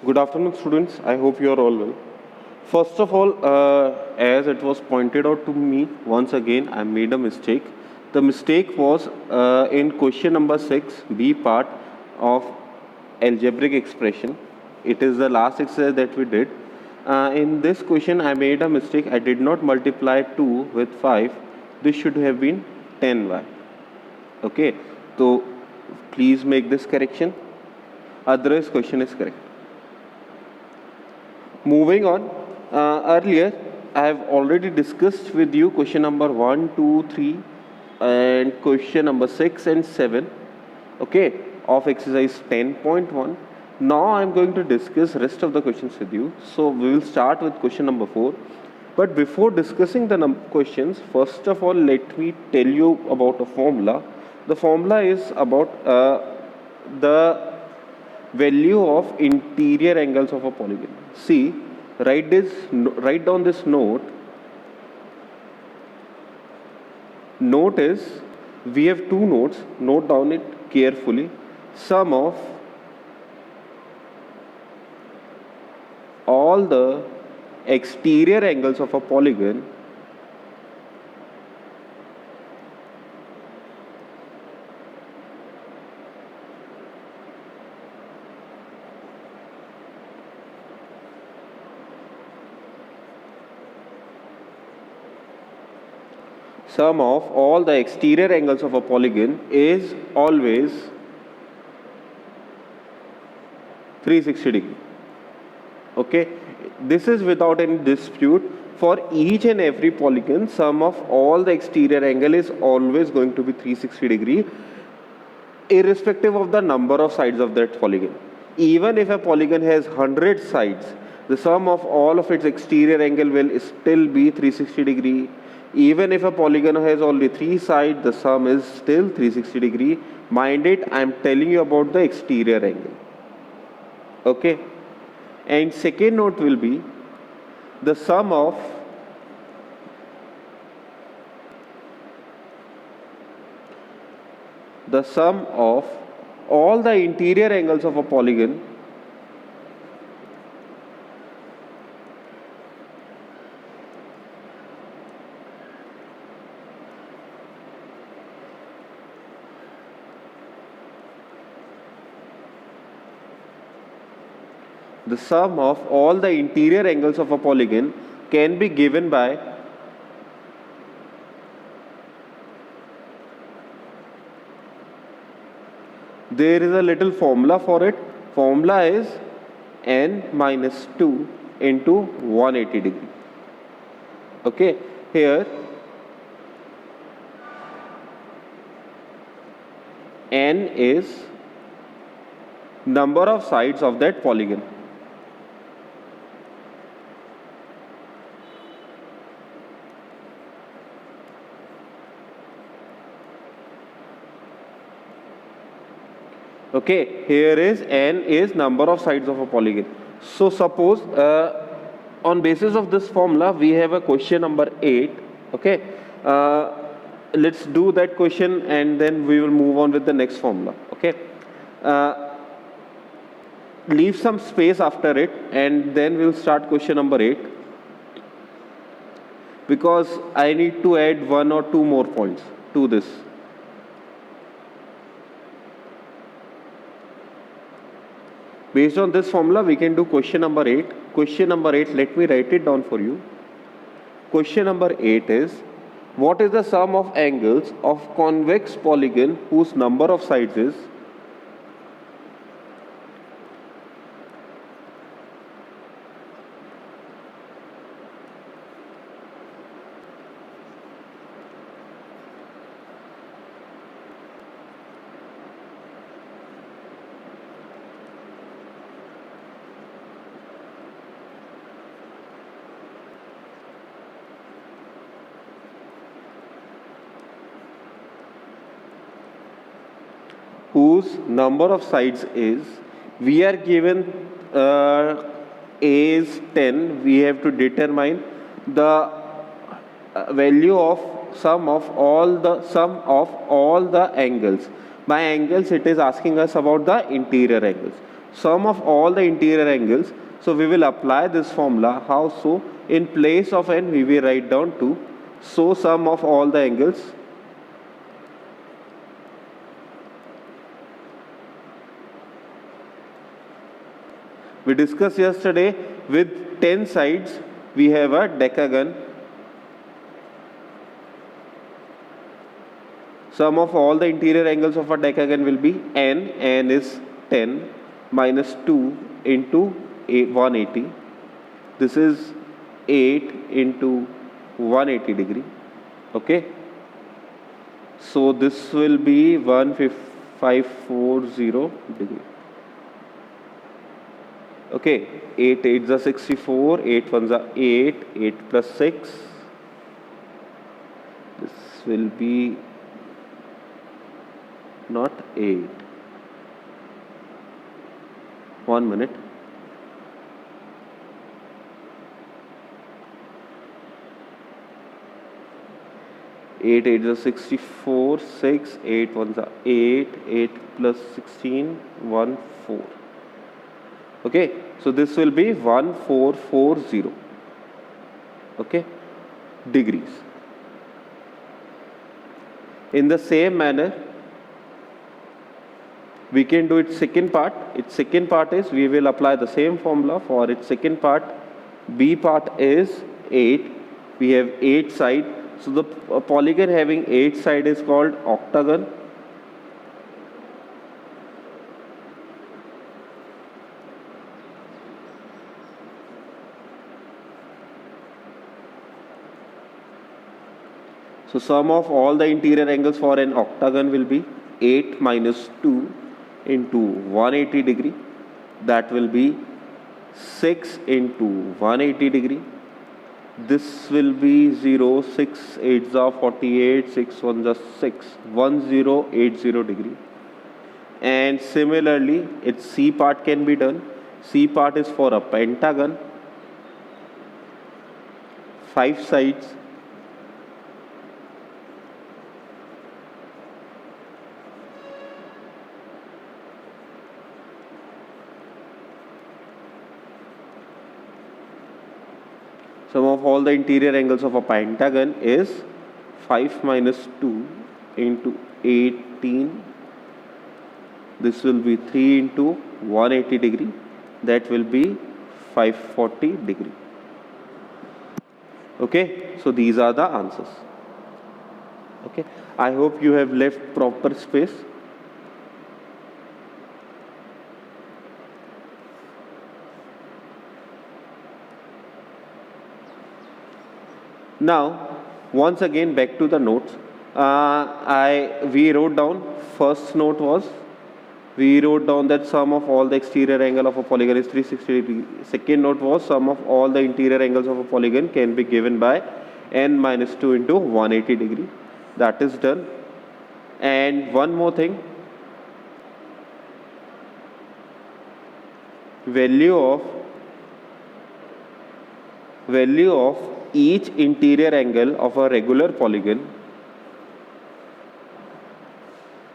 Good afternoon, students. I hope you are all well. First of all, as it was pointed out to me, once again, I made a mistake. The mistake was in question number 6, B part of algebraic expression. It is the last exercise that we did. In this question, I made a mistake. I did not multiply 2 with 5. This should have been 10y. Okay, so please make this correction. Otherwise, question is correct. Moving on, earlier I have already discussed with you question number 1, 2, 3 and question number 6 and 7, okay, of exercise 10.1. Now I am going to discuss rest of the questions with you. So we will start with question number 4. But before discussing the questions, first of all, let me tell you about a formula. The formula is about the value of interior angles of a polygon. See, write down this note. Note is, we have two notes. Note down it carefully. Sum of all the exterior angles of a polygon sum of all the exterior angles of a polygon is always 360 degree. Okay, this is without any dispute. For each and every polygon, sum of all the exterior angle is always going to be 360 degree, irrespective of the number of sides of that polygon. Even if a polygon has 100 sides, the sum of all of its exterior angle will still be 360 degree. Even if a polygon has only 3 sides, the sum is still 360 degree. Mind it, I am telling you about the exterior angle. Okay. And second note will be the sum of all the interior angles of a polygon can be given by there is a little formula for it. Formula is n minus 2 into 180 degree. Okay, here n is number of sides of that polygon. Okay, here is n is number of sides of a polygon. So suppose on basis of this formula we have a question number 8. Okay, let's do that question and then we will move on with the next formula. Okay, leave some space after it and then we'll start question number 8, because I need to add 1 or 2 more points to this. Based on this formula, we can do question number 8. Question number 8, let me write it down for you. Question number 8 is, what is the sum of angles of convex polygon whose number of sides is whose number of sides is, we are given A is 10, we have to determine the value of sum of all the angles. By angles, it is asking us about the interior angles. sum of all the interior angles. So we will apply this formula. How so? In place of n, we will write down 2. So sum of all the angles we discussed yesterday. With 10 sides, we have a decagon. Sum of all the interior angles of a decagon will be n. N is 10 minus 2 into 180. This is 8 into 180 degree. Okay. So this will be 1540 degree. Okay. 8 8s are 64. 8 1s are 8. 8 plus 6. This will be not 8. 1 minute. 8 8s are 64. 6 8 1s are 8. 8 plus 16 1 4. Okay, so this will be 1440. Okay, degrees. In the same manner, we can do its second part. Its second part is, we will apply the same formula for its second part. B part is 8. We have 8 side. So the polygon having 8 side is called octagon. So sum of all the interior angles for an octagon will be 8 minus 2 into 180 degree. That will be 6 into 180 degree. This will be 0, 6 8s are 48, 6 1s are 6, 1080 degree. And similarly, its C part can be done. C part is for a pentagon, 5 sides. Sum of all the interior angles of a pentagon is 5 minus 2 into 18. This will be 3 into 180 degree. That will be 540 degree. Okay, so these are the answers. Okay, I hope you have left proper space. Now, once again back to the notes. We wrote down, first note was, we wrote down that sum of all the exterior angle of a polygon is 360 degree. Second note was, sum of all the interior angles of a polygon can be given by n minus 2 into 180 degree. That is done. And one more thing, value of each interior angle of a regular polygon can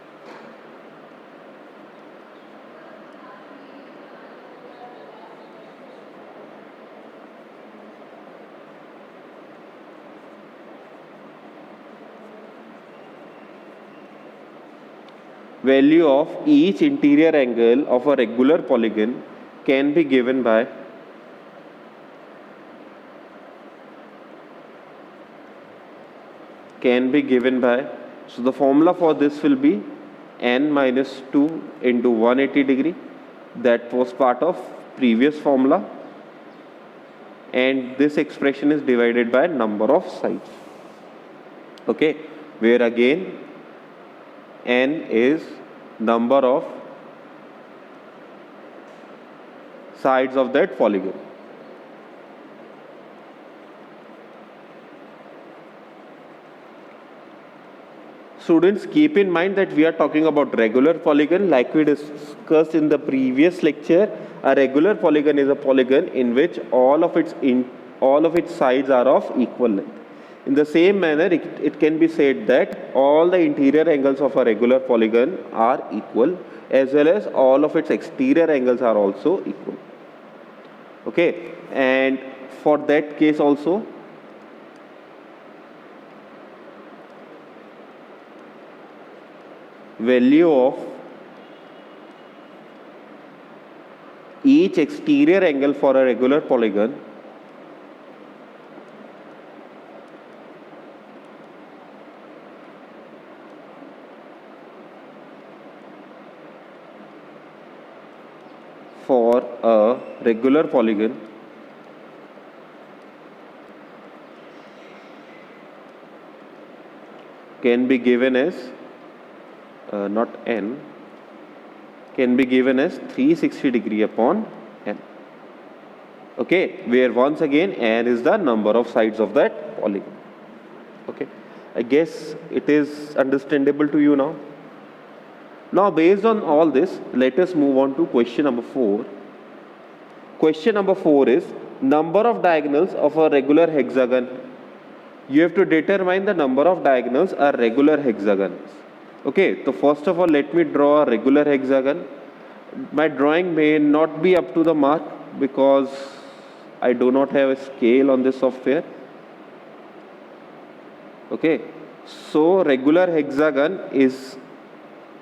be given by so the formula for this will be n minus 2 into 180 degree. That was part of previous formula, and this expression is divided by number of sides. Okay, where again n is number of sides of that polygon. Students, keep in mind that we are talking about regular polygon. Like we discussed in the previous lecture, a regular polygon is a polygon in which all of its sides are of equal length. In the same manner, it can be said that all the interior angles of a regular polygon are equal, as well as all of its exterior angles are also equal. Okay, and for that case also, value of each exterior angle for a regular polygon for a regular polygon can be given as not n, can be given as 360 degree upon n. Okay, where once again n is the number of sides of that polygon. Okay, I guess it is understandable to you now. Now, based on all this, let us move on to question number 4. Question number 4 is number of diagonals of a regular hexagon. You have to determine the number of diagonals are regular hexagons. Okay, so first of all, let me draw a regular hexagon. My drawing may not be up to the mark because I do not have a scale on this software. Okay, so regular hexagon is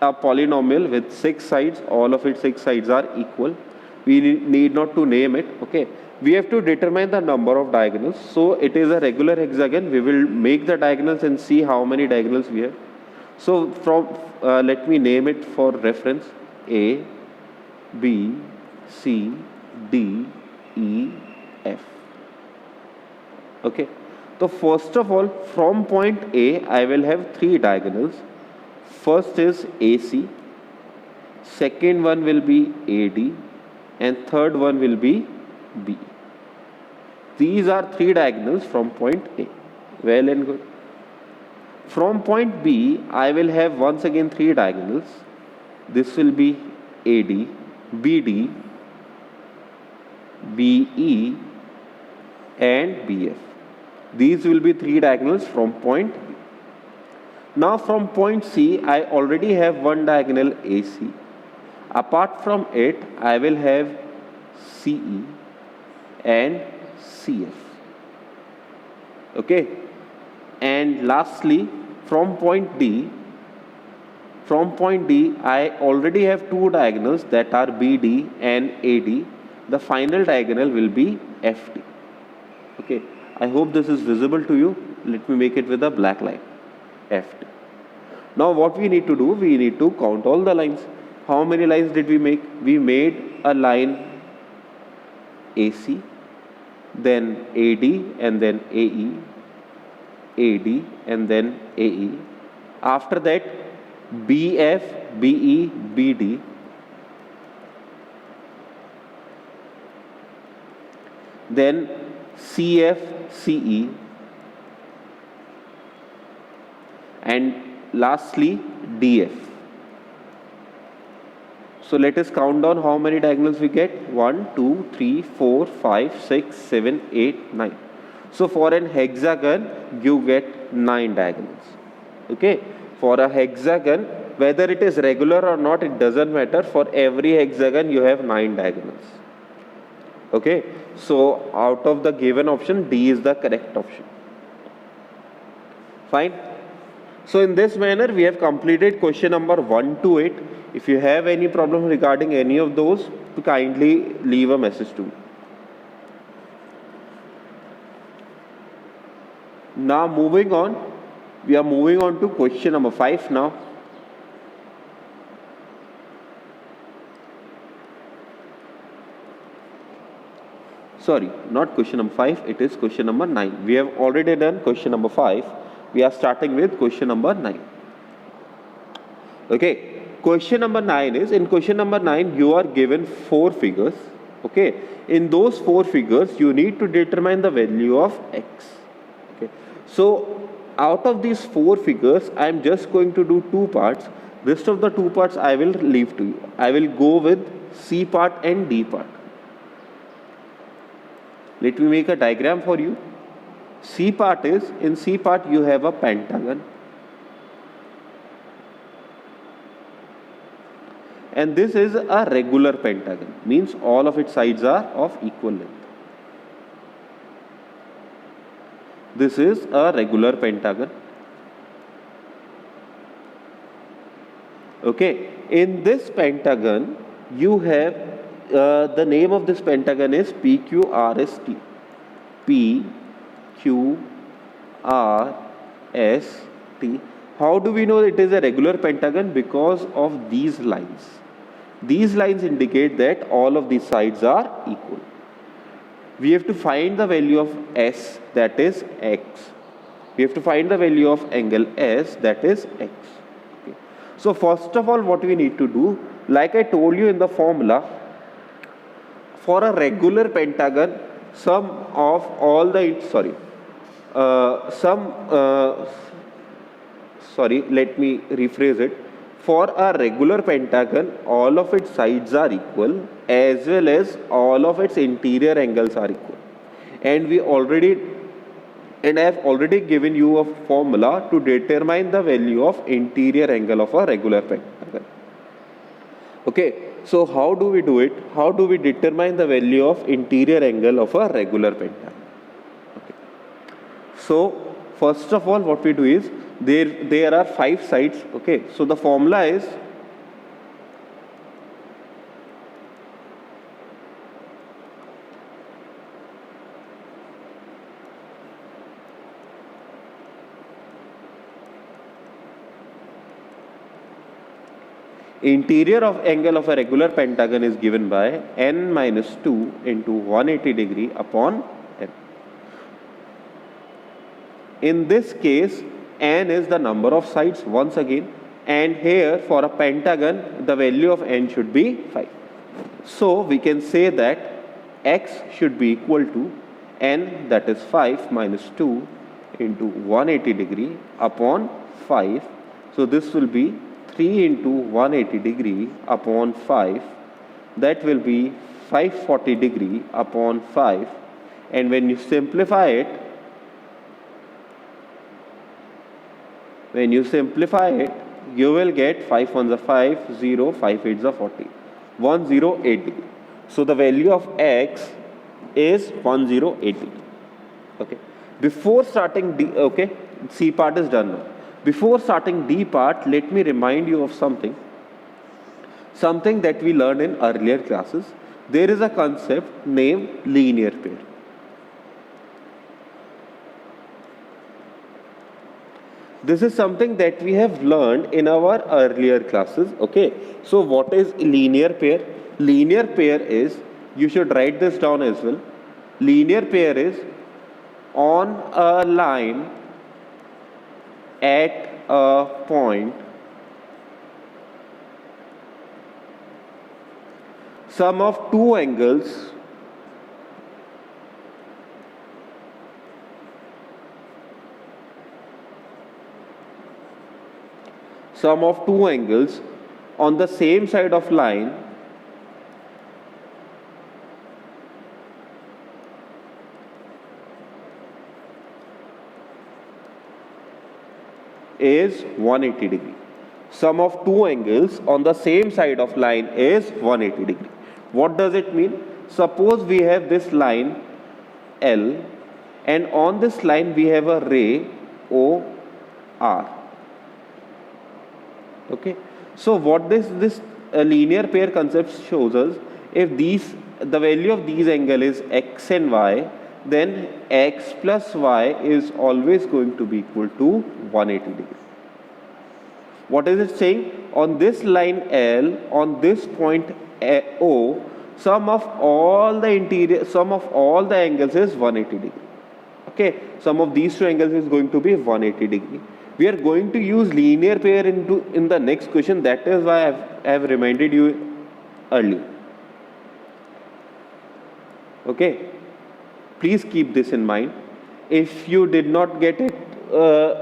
a polynomial with 6 sides. All of its 6 sides are equal. We need not to name it. Okay, we have to determine the number of diagonals. So it is a regular hexagon. We will make the diagonals and see how many diagonals we have. So from let me name it for reference: A, B, C, D, E, F. Okay, so first of all, from point A I will have 3 diagonals. First is AC, second one will be AD, and third one will be B. These are 3 diagonals from point A. Well and good. From point B, I will have once again 3 diagonals. This will be AD, BD, BE, and BF. These will be 3 diagonals from point B. Now from point C, I already have one diagonal AC. Apart from it, I will have CE and CF. Okay. And lastly, from point D, I already have 2 diagonals that are BD and AD. The final diagonal will be FD. Okay. I hope this is visible to you. Let me make it with a black line. FD. Now what we need to do, we need to count all the lines. How many lines did we make? We made a line AC, then AD, and then AE, AD, and then AE. After that, BF, BE, BD, then CF, CE, and lastly DF. So let us count down how many diagonals we get. 1, 2, 3, 4, 5, 6, 7, 8, 9. So for an hexagon, you get 9 diagonals. Okay. For a hexagon, whether it is regular or not, it doesn't matter. For every hexagon, you have 9 diagonals. Okay. So out of the given option, D is the correct option. Fine. So in this manner, we have completed question number 1 to 8. If you have any problem regarding any of those, kindly leave a message to me. Now moving on, we are moving on to question number 5 now. Sorry, not question number 5, it is question number 9. We have already done question number 5. We are starting with question number 9. Okay. Question number 9 is, in question number 9, you are given 4 figures. Okay. In those 4 figures, you need to determine the value of x. Okay. So, out of these 4 figures, I am just going to do 2 parts. Rest of the 2 parts I will leave to you. I will go with C part and D part. Let me make a diagram for you. C part is, in C part you have a pentagon, and this is a regular pentagon, means all of its sides are of equal length. This is a regular pentagon. Okay, in this pentagon you have the name of this pentagon is PQRST. PQRST. How do we know it is a regular pentagon? Because of these lines. These lines indicate that all of these sides are equal. We have to find the value of S, that is x. We have to find the value of angle S, that is x. Okay. So first of all, what we need to do, like I told you in the formula, for a regular pentagon, sum of all the let me rephrase it. For a regular pentagon, all of its sides are equal, as well as all of its interior angles are equal. And I have already given you a formula to determine the value of interior angle of a regular pentagon. Okay, so how do we do it? How do we determine the value of interior angle of a regular pentagon? Okay. So first of all, what we do is, there are 5 sides. Okay, so the formula is interior of angle of a regular pentagon is given by n minus 2 into 180 degree upon n. In this case, n is the number of sides once again, and here for a pentagon the value of n should be 5. So we can say that x should be equal to n, that is 5 minus 2 into 180 degree upon 5. So this will be 3 into 180 degree upon 5, that will be 540 degree upon 5, and when you simplify it, you will get 5 ones are 5, 0, 5 eights are 40, 108 degree. So the value of x is 108 degree. Okay. Before starting D, okay, C part is done now. Before starting D part, let me remind you of something that we learned in earlier classes. There is a concept named linear pair. This is something that we have learned in our earlier classes. Okay, so what is linear pair? Linear pair is, you should write this down as well. Linear pair is on a line at a point, sum of two angles on the same side of line is 180 degree. Sum of two angles on the same side of line is 180 degree. What does it mean? Suppose we have this line L, and on this line we have a ray OR. Okay, so what this linear pair concept shows us, if the value of these angle is x and y, then x plus y is always going to be equal to 180 degree. What is it saying? On this line L, on this point O, sum of all the angles is 180 degree. Okay, sum of these two angles is going to be 180 degree. We are going to use linear pair in the next question. That is why I have reminded you earlier. Okay, please keep this in mind. If you did not get it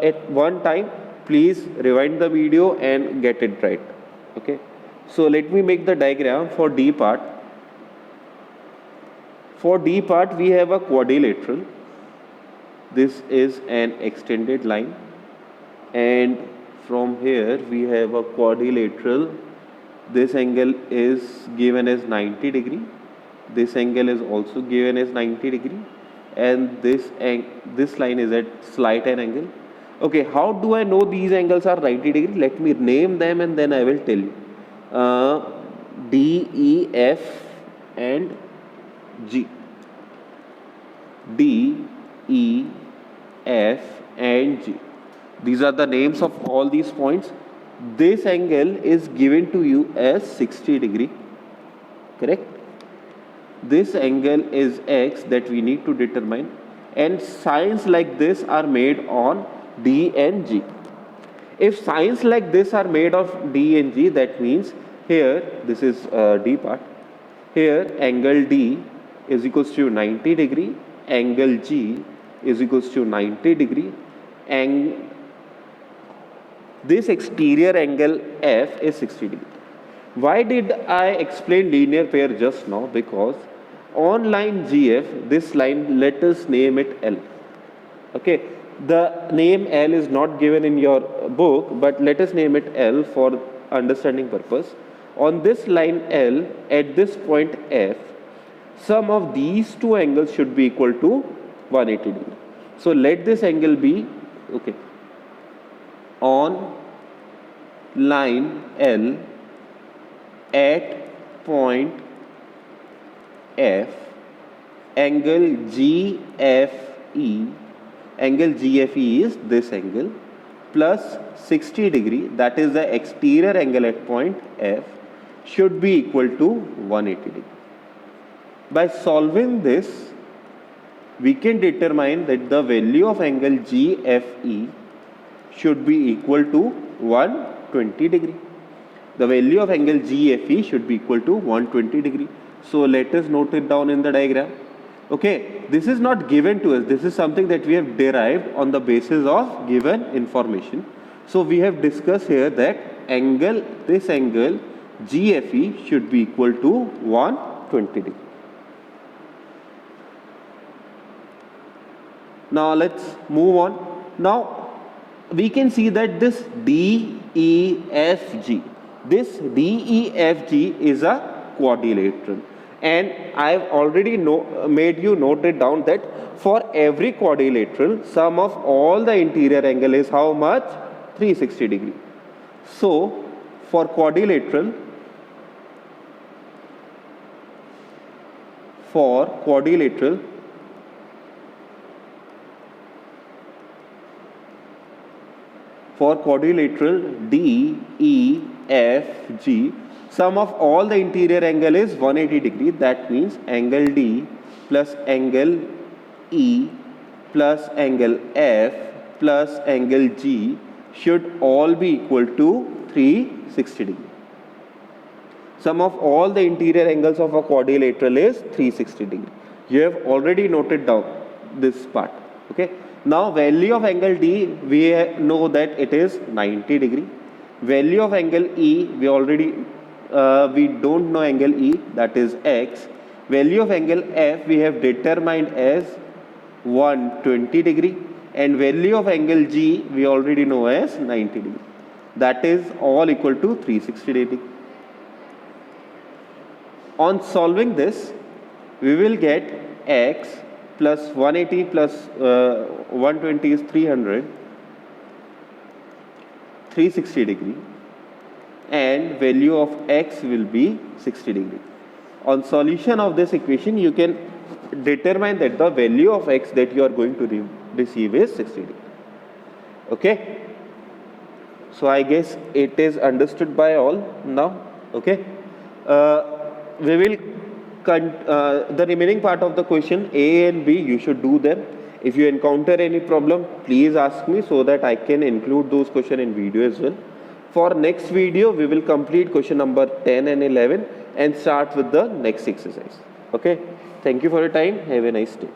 at one time, please rewind the video and get it right. Okay, so let me make the diagram for D part. For D part, we have a quadrilateral. this is an extended line, and from here we have a quadrilateral. This angle is given as 90 degree. This angle is also given as 90 degree, and this line is at slight angle. Okay, how do I know these angles are 90 degree? Let me name them and then I will tell you. D, E, F and G. D, E, F and G. These are the names of all these points. This angle is given to you as 60 degree, correct? This angle is X that we need to determine, and signs like this are made on D and G. If signs like this are made of D and G, that means here, this is D part, here angle D is equals to 90 degree, angle G is equals to 90 degree, and this exterior angle F is 60 degree. Why did I explain linear pair just now? Because on line GF, this line, let us name it L. Okay, the name L is not given in your book, but let us name it L for understanding purpose. On this line L, at this point F, sum of these two angles should be equal to 180 degree. So let this angle be, okay, on line L at point F, angle GFE, angle GFE is this angle, plus 60 degree, that is the exterior angle at point F, should be equal to 180 degree. By solving this, we can determine that the value of angle GFE should be equal to 120 degree. The value of angle GFE should be equal to 120 degree. So let us note it down in the diagram. Okay, this is not given to us. This is something that we have derived on the basis of given information. So we have discussed here that angle, this angle GFE should be equal to 120 degree. Now let's move on. Now we can see that this DEFG, this DEFG is a quadrilateral, and I have already made you note it down that for every quadrilateral, sum of all the interior angle is how much? 360 degree. So for quadrilateral, DEFG, sum of all the interior angle is 180 degree. That means angle D plus angle E plus angle F plus angle G should all be equal to 360 degree. Sum of all the interior angles of a quadrilateral is 360 degree. You have already noted down this part. Okay. Now value of angle D, we know that it is 90 degree. Value of angle E, we don't know angle E, that is X. Value of angle F we have determined as 120 degree, and value of angle G we already know as 90 degree. That is all equal to 360 degree. On solving this, we will get X plus 180 plus 120 is 300, 360 degree, and value of X will be 60 degree. On solution of this equation, you can determine that the value of X that you are going to receive is 60 degree. Okay. So I guess it is understood by all now. Okay. We will the remaining part of the question A and B, you should do them. If you encounter any problem, please ask me so that I can include those questions in video as well. For next video, we will complete question number 10 and 11 and start with the next exercise. Okay. Thank you for your time. Have a nice day.